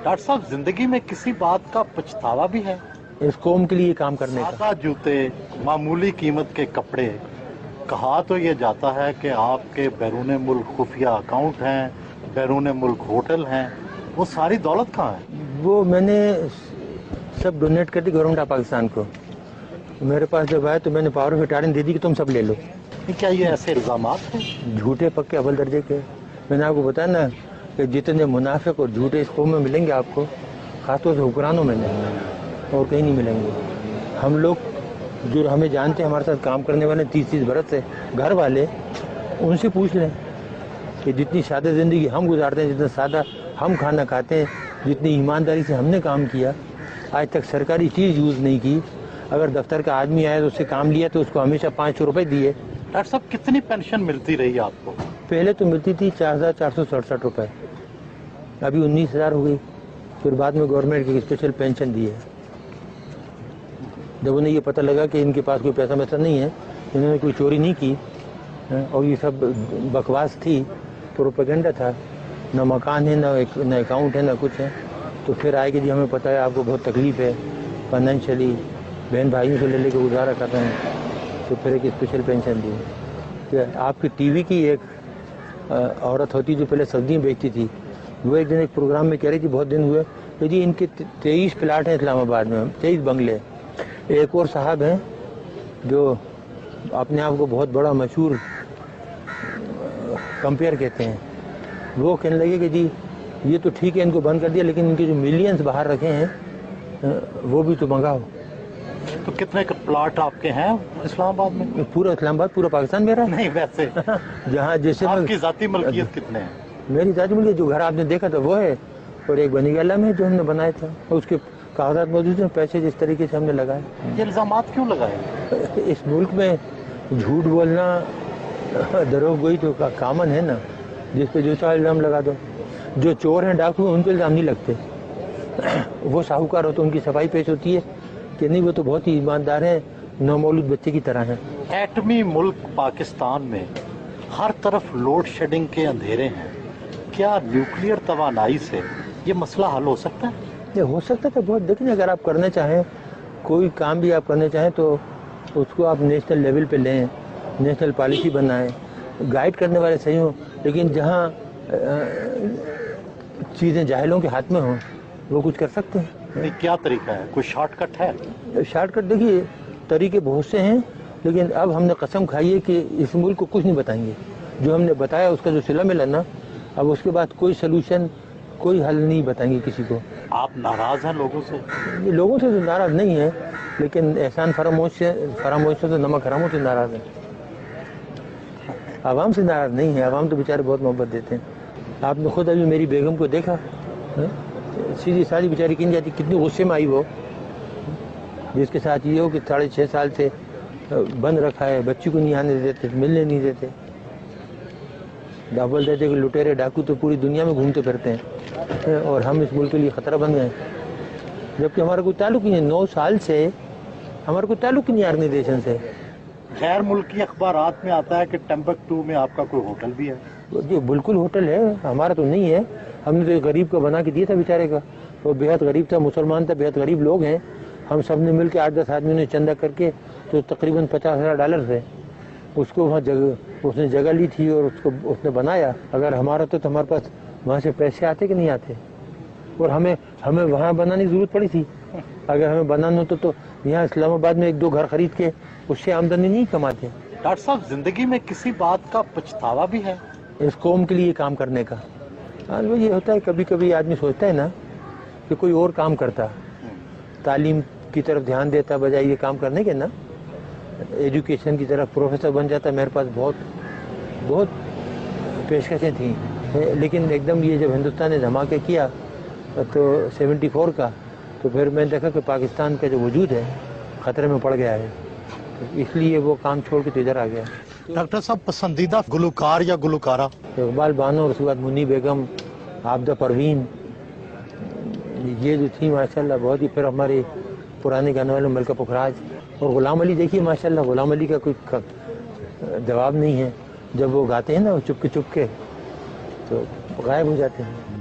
Doctor साहब, जिंदगी में किसी बात का पछतावा भी है? इस कौम के लिए काम करने का। सादा जूते, मामूली कीमत के कपड़े, कहा तो ये जाता है कि आपके बैरून मुल्क खुफिया अकाउंट हैं, बैरून मुल्क होटल हैं, वो सारी दौलत कहाँ है? वो मैंने सब डोनेट कर दी गवर्नमेंट ऑफ पाकिस्तान को। मेरे पास जब आया तो मैंने पावर ऑफ अटॉर्नी दे दी कि तुम सब ले लो। क्या ये ऐसे इल्जामात हैं? झूठे पक्के अव्वल दर्जे के। मैंने आपको बताया ना कि जितने मुनाफिक और झूठे इस कौम में मिलेंगे आपको, खासतौर से हुक्मरानों में नहीं, और कहीं नहीं मिलेंगे। हम लोग जो हमें जानते हैं, हमारे साथ काम करने वाले 30-30 बरस से घर वाले, उनसे पूछ लें कि जितनी सादा ज़िंदगी हम गुजारते हैं, जितना सादा हम खाना खाते हैं, जितनी ईमानदारी से हमने काम किया, आज तक सरकारी चीज़ यूज़ नहीं की। अगर दफ्तर का आदमी आया तो उससे काम लिया तो उसको हमेशा 500 रुपये दिए। डॉक्टर साहब, कितनी पेंशन मिलती रही आपको? पहले तो मिलती थी 4,467 रुपये, अभी 19,000 हो गई। फिर बाद में गवर्नमेंट की स्पेशल पेंशन दी है। जब उन्हें ये पता लगा कि इनके पास कोई पैसा वैसा नहीं है, इन्होंने कोई चोरी नहीं की और ये सब बकवास थी, प्रोपेगेंडा था, ना मकान है, ना अकाउंट है, ना कुछ है, तो फिर आए कि जी हमें पता है आपको बहुत तकलीफ़ है फाइनेंशियली, बहन भाइयों से ले लेकर गुजारा कर रहे हैं, तो फिर एक स्पेशल पेंशन दी। तो आपकी टीवी की एक औरत होती जो पहले सब्जियाँ बेचती थी, वो एक दिन एक प्रोग्राम में कह रही थी, बहुत दिन हुए, तो जी इनके 23 प्लाट हैं इस्लामाबाद में, 23 बंगले। एक और साहब हैं जो अपने आप को बहुत बड़ा मशहूर कंपेयर कहते हैं, वो कहने लगे कि जी ये तो ठीक है इनको बंद कर दिया, लेकिन इनके जो मिलियंस बाहर रखे हैं वो भी तो मंगाओ। तो कितने प्लाट आपके हैं इस्लामाबाद में? पूरा इस्लामाबाद, पूरा पाकिस्तान मेरा नहीं, वैसे जहाँ जैसे आपकी जाती मलकियत कितने हैं? मेरी जाती मलकियत जो घर आपने देखा था वो है, और एक बनी गला में जो हमने बनाया था, और उसके कागजात मौजूद हैं, पैसे जिस तरीके से हमने लगाए। ये इल्जामात क्यों लगाए? इस मुल्क में झूठ बोलना, दरोगोई तो कामन है ना, जिस पे जो चाहे इल्ज़ाम लगा दो। जो चोर हैं, डाकू हैं, उन पर इल्ज़ाम नहीं लगते। वो साहूकार हो तो उनकी सफाई पेश होती है कि नहीं वो तो बहुत ही ईमानदार हैं, नौमौलूद बच्चे की तरह हैं। एटमी मुल्क पाकिस्तान में हर तरफ लोड शेडिंग के अंधेरे हैं, क्या न्यूक्लियर तवानाई से ये मसला हल हो सकता है? ये हो सकता है बहुत। देखिए, अगर आप करना चाहें, कोई काम भी आप करना चाहें तो उसको आप नेशनल लेवल पे लें, नेशनल पॉलिसी बनाएं, गाइड करने वाले सही हों, लेकिन जहाँ चीज़ें जाहिलों के हाथ में हों वो कुछ कर सकते हैं। नहीं, क्या तरीका है? कोई शॉर्टकट है? शॉर्टकट देखिए, तरीके बहुत से हैं, लेकिन अब हमने कसम खाई है कि इस मुल्क को कुछ नहीं बताएंगे। जो हमने बताया उसका जो सिला मिला ना, अब उसके बाद कोई सलूशन, कोई हल नहीं बताएंगे किसी को। आप नाराज़ हैं लोगों से? ये लोगों से तो नाराज़ नहीं है, लेकिन एहसान फरामोश से तो नमक हरामों से नाराज़ है। आवाम से नाराज़ नहीं है, आवाम तो बेचारे बहुत मोहब्बत देते हैं। आपने खुद अभी मेरी बेगम को देखा, सीधी सादी बेचारी किन जाती, कितनी गुस्से में आई वो, जिसके साथ ये हो कि 6.5 साल से बंद रखा है, बच्ची को नहीं आने देते, मिलने नहीं देते। बोल देते कि लुटेरे डाकू तो पूरी दुनिया में घूमते फिरते हैं और हम इस मुल्क के लिए ख़तरा बन गए, जबकि हमारा कोई ताल्लुक नहीं है। 9 साल से हमारा कोई ताल्लुक नहीं है ऑर्गेनाइजेशन से। गैर मुल्की अखबारात में आता है कि टम्बकटू में आपका कोई होटल भी है। जी बिल्कुल होटल है, हमारा तो नहीं है। हमने तो एक गरीब को बना के दिया था बेचारे का, वो बेहद गरीब था, मुसलमान था, बेहद गरीब लोग हैं। हम सब ने मिल के 8-10 आदमियों ने चंदा करके तो तकरीबन $50,000 थे, उसको वहाँ उसने जगह ली थी और उसको उसने बनाया। अगर हमारा तो हमारे पास वहाँ से पैसे आते कि नहीं आते, और हमें वहाँ बनाने की ज़रूरत पड़ी थी। अगर हमें बनाना होता तो यहाँ इस्लामाबाद में 1-2 घर खरीद के उससे आमदनी नहीं कमाते। डॉक्टर साहब, जिंदगी में किसी बात का पछतावा भी है? इस कौम के लिए काम करने का। हाँ, वो ये होता है, कभी कभी आदमी सोचता है ना कि कोई और काम करता, तालीम की तरफ ध्यान देता बजाय ये काम करने के ना, एजुकेशन की तरफ प्रोफेसर बन जाता। मेरे पास बहुत पेशकशें थी, लेकिन एकदम ये जब हिंदुस्तान ने धमाके किया तो 74 का, तो फिर मैंने देखा कि पाकिस्तान का जो वजूद है ख़तरे में पड़ गया है, तो इसलिए वो काम छोड़ के तो इधर आ गया। डॉक्टर साहब, पसंदीदा गुलकार या गुलकारा? इकबाल बानो, और उसके बाद मुन्नी बेगम, आबदा परवीन, ये जो थी माशाल्लाह बहुत ही। फिर हमारे पुराने गाने वाले मलका पुखराज और गुलाम अली। देखिए माशाल्लाह, गुलाम अली का कोई जवाब नहीं है। जब वो गाते हैं ना चुपके तो गायब हो जाते हैं।